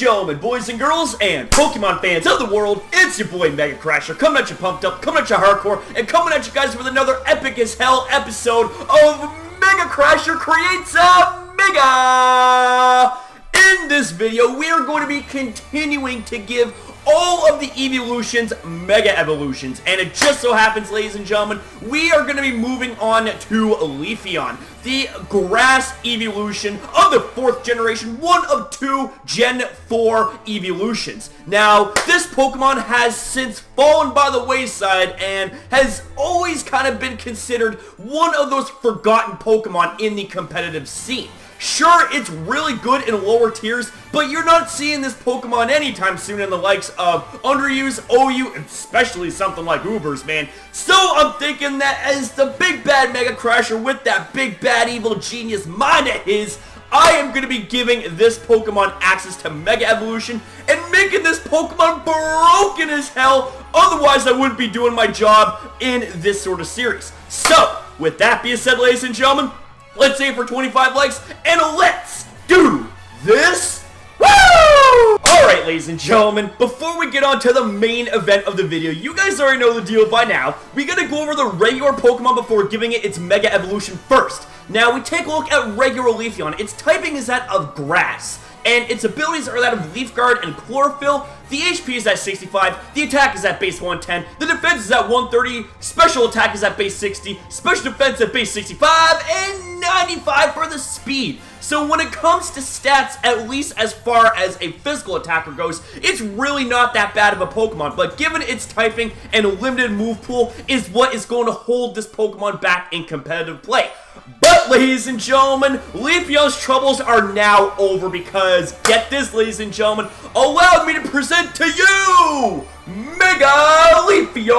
gentlemen, boys and girls, and Pokemon fans of the world, it's your boy Mega-Crasher, coming at you pumped up, coming at you hardcore, and coming at you guys with another epic as hell episode of Mega-Crasher Creates A Mega! In this video, we are going to be continuing to give all of the evolutions Mega Evolutions, and it just so happens, ladies and gentlemen, we are going to be moving on to Leafeon, the grass evolution of the 4th generation, one of 2 Gen 4 evolutions. Now, this Pokemon has since fallen by the wayside and has always kind of been considered one of those forgotten Pokemon in the competitive scene. Sure, it's really good in lower tiers, but you're not seeing this Pokemon anytime soon in the likes of Underuse, OU, and especially something like Ubers, man. So I'm thinking that as the big bad Mega-Crasher with that big bad evil genius mind of his, I am going to be giving this Pokemon access to Mega Evolution and making this Pokemon broken as hell, otherwise I wouldn't be doing my job in this sort of series. So, with that being said, ladies and gentlemen, let's aim for 25 likes, and let's do this! Woo! Alright, ladies and gentlemen, before we get on to the main event of the video, you guys already know the deal by now. We gotta go over the regular Pokemon before giving it its Mega Evolution first. Now, we take a look at regular Leafeon. Its typing is that of grass, and its abilities are that of Leaf Guard and Chlorophyll. The HP is at 65, the attack is at base 110, the defense is at 130, special attack is at base 60, special defense at base 65, and 95 for the speed. So when it comes to stats, at least as far as a physical attacker goes, it's really not that bad of a Pokemon, but given its typing and limited move pool is what is going to hold this Pokemon back in competitive play. But, ladies and gentlemen, Leafeon's troubles are now over because, get this, ladies and gentlemen, allow me to present to you Mega-Leafeon!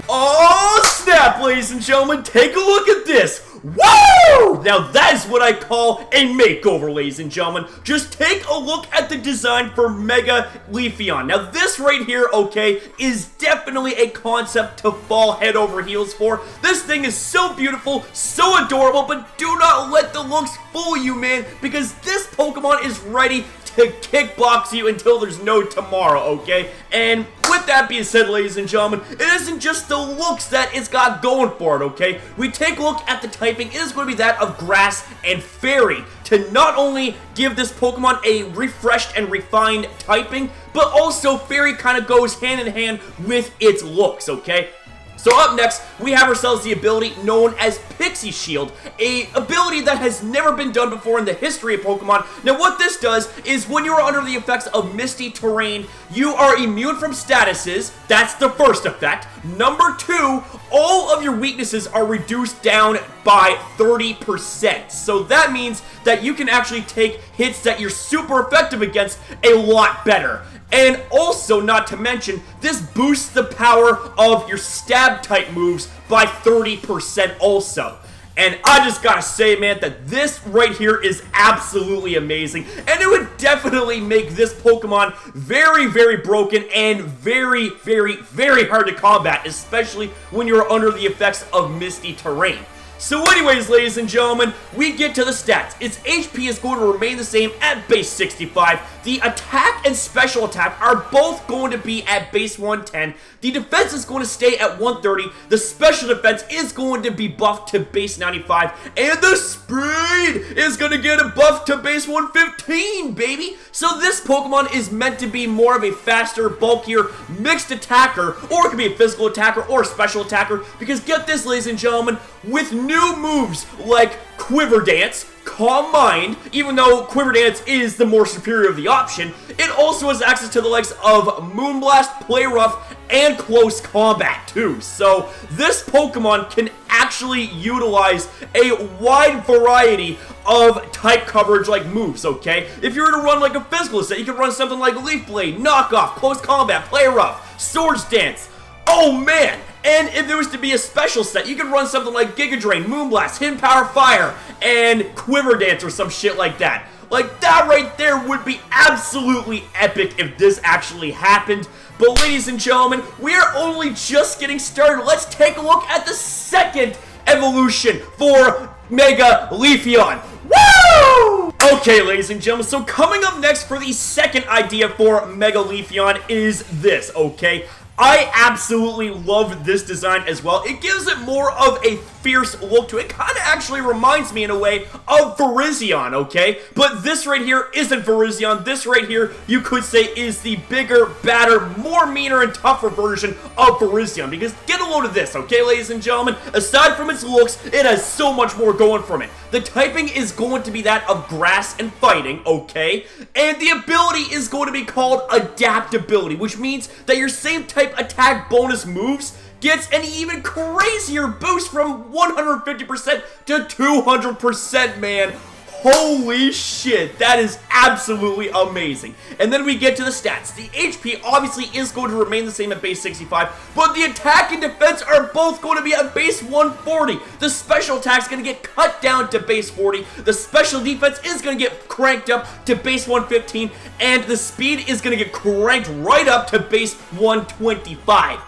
Oh, snap, ladies and gentlemen, take a look at this! Woo! Now that is what I call a makeover, ladies and gentlemen. Just take a look at the design for Mega-Leafeon. Now this right here, okay, is definitely a concept to fall head over heels for. This thing is so beautiful, so adorable, but do not let the looks fool you, man, because this Pokemon is ready to kickbox you until there's no tomorrow, okay? And with that being said, ladies and gentlemen, it isn't just the looks that it's got going for it, okay? We take a look at the typing, it is going to be that of Grass and Fairy, to not only give this Pokemon a refreshed and refined typing, but also Fairy kind of goes hand in hand with its looks, okay? So up next, we have ourselves the ability known as PIXIE Shield, a ability that has never been done before in the history of Pokemon. Now what this does is when you are under the effects of misty terrain, you are immune from statuses. That's the first effect. Number 2, all of your weaknesses are reduced down by 30%. So that means that you can actually take hits that you're super effective against a lot better. And also, not to mention, this boosts the power of your stab type moves by 30% also. And I just gotta say, man, that this right here is absolutely amazing. And it would definitely make this Pokemon very, very broken and very, very, very hard to combat, especially when you're under the effects of misty terrain. So anyways, ladies and gentlemen, we get to the stats. Its HP is going to remain the same at base 65. The attack and special attack are both going to be at base 110. The defense is going to stay at 130. The special defense is going to be buffed to base 95. And the speed is going to get a buff to base 115, baby. So this Pokemon is meant to be more of a faster, bulkier, mixed attacker, or it could be a physical attacker or a special attacker. Because get this, ladies and gentlemen, with new moves like Quiver Dance, Calm Mind, even though Quiver Dance is the more superior of the option, it also has access to the likes of Moonblast, Play Rough, and Close Combat too. So this Pokemon can actually utilize a wide variety of type coverage like moves, okay? If you were to run like a physical set, you could run something like Leaf Blade, Knockoff, Close Combat, Play Rough, Swords Dance. Oh man! And if there was to be a special set, you could run something like Giga Drain, Moonblast, Hidden Power Fire, and Quiver Dance or some shit like that. Like, that right there would be absolutely epic if this actually happened. But ladies and gentlemen, we are only just getting started. Let's take a look at the second evolution for Mega-Leafeon. Woo! Okay, ladies and gentlemen, so coming up next for the second idea for Mega-Leafeon is this, okay? I absolutely love this design as well. It gives it more of a fierce look to it. It kind of actually reminds me in a way of Virizion, okay? But this right here isn't Virizion. This right here, you could say, is the bigger, badder, more meaner and tougher version of Virizion. Because get a load of this, okay, ladies and gentlemen? Aside from its looks, it has so much more going from it. The typing is going to be that of grass and fighting, okay? And the ability is going to be called Adaptability, which means that your same type attack bonus moves gets an even crazier boost from 150% to 200%, man. Holy shit, that is absolutely amazing. And then we get to the stats. The HP obviously is going to remain the same at base 65, but the attack and defense are both going to be at base 140. The special attack is going to get cut down to base 40. The special defense is going to get cranked up to base 115, and the speed is going to get cranked right up to base 125.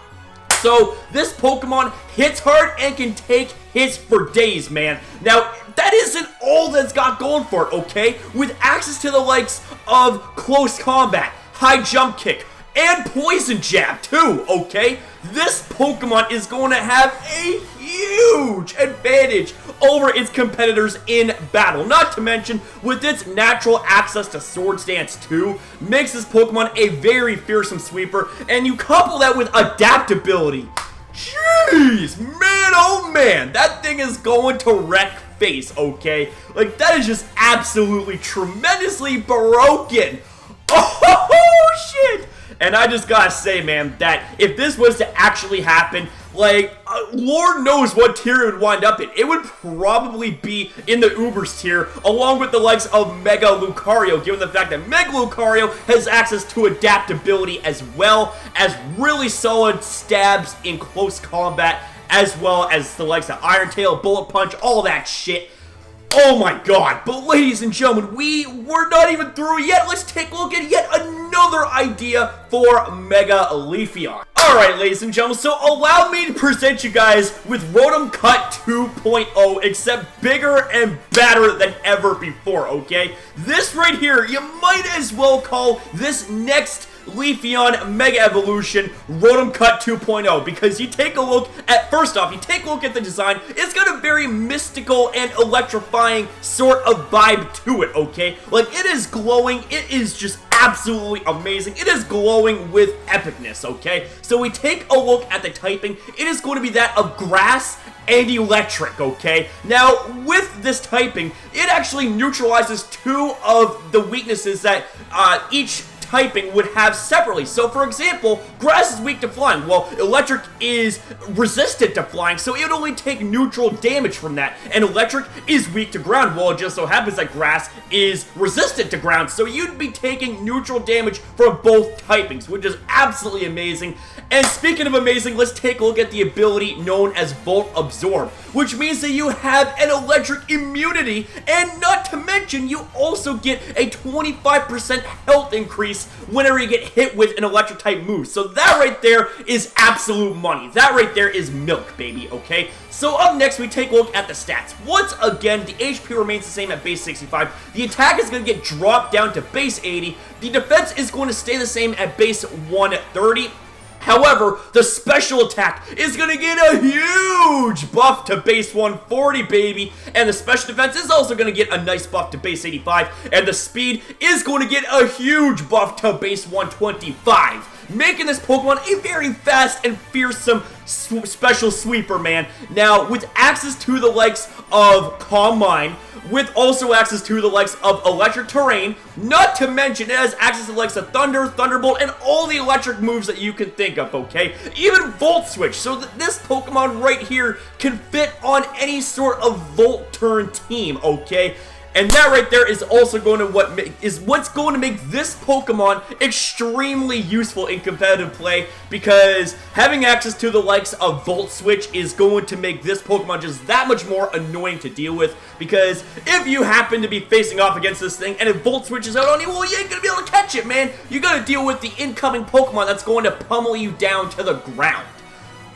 So, this Pokemon hits hard and can take hits for days, man. Now, that isn't all that's got going for it, okay? With access to the likes of Close Combat, High Jump Kick, and Poison Jab, too, okay? This Pokemon is going to have a huge advantage over its competitors in battle. Not to mention, with its natural access to Swords Dance too, makes this Pokemon a very fearsome sweeper, and you couple that with adaptability. Jeez, man, oh man, that thing is going to wreck face, okay? Like, that is just absolutely tremendously broken. Oh, shit! And I just gotta say, man, that if this was to actually happen, like, Lord knows what tier it would wind up in. It would probably be in the Ubers tier, along with the likes of Mega Lucario, given the fact that Mega Lucario has access to adaptability as well as really solid stabs in close combat, as well as the likes of Iron Tail, Bullet Punch, all that shit. Oh my god, but ladies and gentlemen, we're not even through yet. Let's take a look at yet another idea for Mega-Leafeon. Alright, ladies and gentlemen, so allow me to present you guys with Rotom Cut 2.0, except bigger and badder than ever before, okay? This right here, you might as well call this next Leafeon Mega Evolution Rotom Cut 2.0, because you take a look at, first off, you take a look at the design, it's got a very mystical and electrifying sort of vibe to it, okay? Like, it is glowing, it is just absolutely amazing, it is glowing with epicness, okay? So we take a look at the typing, it is going to be that of grass and electric, okay? Now, with this typing, it actually neutralizes two of the weaknesses that each typing would have separately. So, for example, grass is weak to flying. Well, electric is resistant to flying, so it would only take neutral damage from that. And electric is weak to ground. Well, it just so happens that grass is resistant to ground, so you'd be taking neutral damage from both typings, which is absolutely amazing. And speaking of amazing, let's take a look at the ability known as Volt Absorb, which means that you have an electric immunity, and not to mention, you also get a 25% health increase whenever you get hit with an electric type move. So that right there is absolute money. That right there is milk, baby, okay? So up next, we take a look at the stats. Once again, the HP remains the same at base 65. The attack is going to get dropped down to base 80. The defense is going to stay the same at base 130. However, the special attack is going to get a huge buff to base 140, baby. And the special defense is also going to get a nice buff to base 85. And the speed is going to get a huge buff to base 125. Making this Pokemon a very fast and fearsome special sweeper, man. Now, with access to the likes of Calm Mind, with also access to the likes of Electric Terrain, not to mention it has access to the likes of Thunder, Thunderbolt, and all the electric moves that you can think of, okay? Even Volt Switch, so this Pokemon right here can fit on any sort of Volt turn team, okay? And that right there is also going to what's going to make this Pokemon extremely useful in competitive play, because having access to the likes of Volt Switch is going to make this Pokemon just that much more annoying to deal with, because if you happen to be facing off against this thing and if Volt Switch is out on you, well, you ain't gonna be able to catch it, man. You gotta deal with the incoming Pokemon that's going to pummel you down to the ground.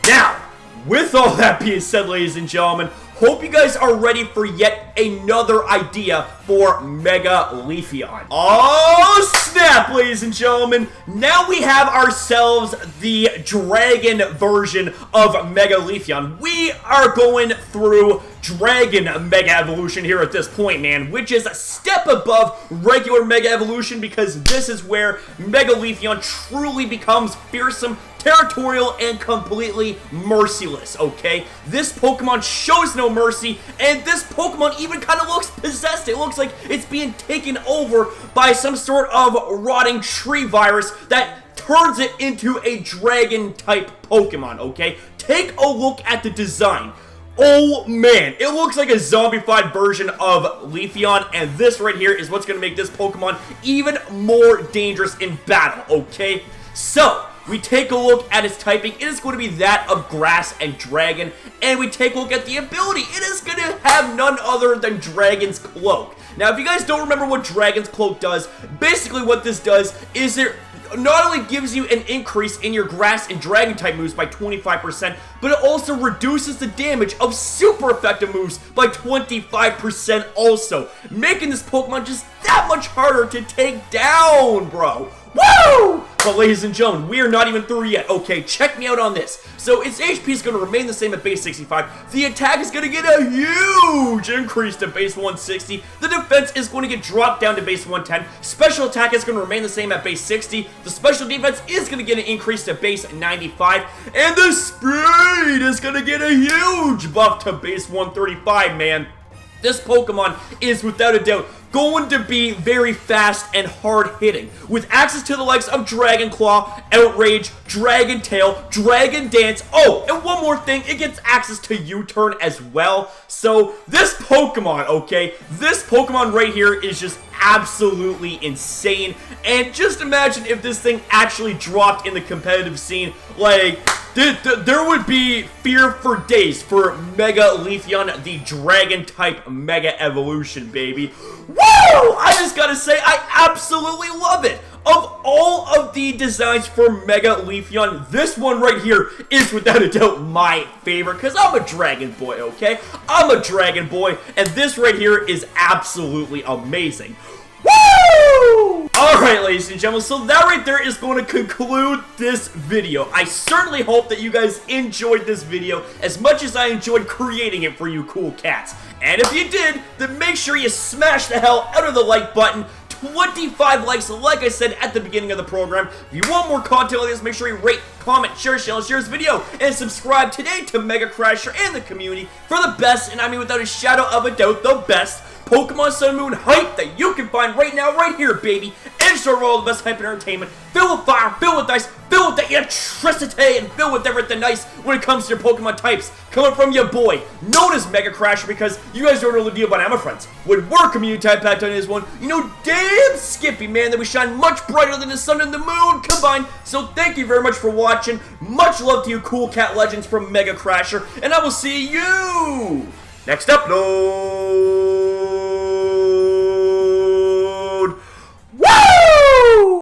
Now, with all that being said, ladies and gentlemen, hope you guys are ready for yet another idea for Mega-Leafeon. Oh snap, ladies and gentlemen. Now we have ourselves the dragon version of Mega-Leafeon. We are going through Dragon Mega Evolution here at this point, man, which is a step above regular Mega Evolution because this is where Mega-Leafeon truly becomes fearsome, territorial, and completely merciless, okay? This Pokemon shows no mercy, and this Pokemon even kind of looks possessed. It looks like it's being taken over by some sort of rotting tree virus that turns it into a dragon-type Pokemon, okay? Take a look at the design. Oh man, it looks like a zombified version of Leafeon, and this right here is what's going to make this Pokemon even more dangerous in battle, okay? So, we take a look at its typing. It is going to be that of Grass and Dragon, and we take a look at the ability. It is going to have none other than Dragon's Cloak. Now, if you guys don't remember what Dragon's Cloak does, basically what this does is it not only gives you an increase in your Grass and Dragon type moves by 25%, but it also reduces the damage of super effective moves by 25% also, making this Pokemon just that much harder to take down, bro. Woo! But ladies and gentlemen, we are not even through yet. Okay, check me out on this. So its HP is going to remain the same at base 65. The attack is going to get a huge increase to base 160. The defense is going to get dropped down to base 110. Special attack is going to remain the same at base 60. The special defense is going to get an increase to base 95. And the speed is going to get a huge buff to base 135, man. This Pokemon is without a doubt going to be very fast and hard-hitting, with access to the likes of Dragon Claw, Outrage, Dragon Tail, Dragon Dance. Oh, and one more thing, it gets access to U-Turn as well. So this Pokemon, okay, this Pokemon right here is just absolutely insane. And just imagine if this thing actually dropped in the competitive scene. Like, there would be fear for days for Mega-Leafeon, the Dragon-type Mega Evolution, baby. Woo! I just gotta say, I absolutely love it. Of all of the designs for Mega-Leafeon, this one right here is without a doubt my favorite, because I'm a Dragon Boy, okay? I'm a Dragon Boy, and this right here is absolutely amazing. Woo! Alright, ladies and gentlemen, so that right there is going to conclude this video. I certainly hope that you guys enjoyed this video as much as I enjoyed creating it for you cool cats. And if you did, then make sure you smash the hell out of the like button. 25 likes, like I said at the beginning of the program. If you want more content like this, make sure you rate, comment, share this video, and subscribe today to MegaCrasher and the community for the best, and I mean without a shadow of a doubt, the best Pokemon Sun Moon hype that you can find right now, right here, baby. And sure, all the best hype and entertainment, filled with fire, filled with ice, filled with the electricity, and filled with everything nice when it comes to your Pokemon types. Coming from your boy, known as MegaCrasher, because you guys don't know the deal, but I'm a friends. When we're community type packed on this one, you know damn Skippy, man, that we shine much brighter than the sun and the moon combined. So thank you very much for watching. Much love to you cool cat legends from MegaCrasher, and I will see you next up, no.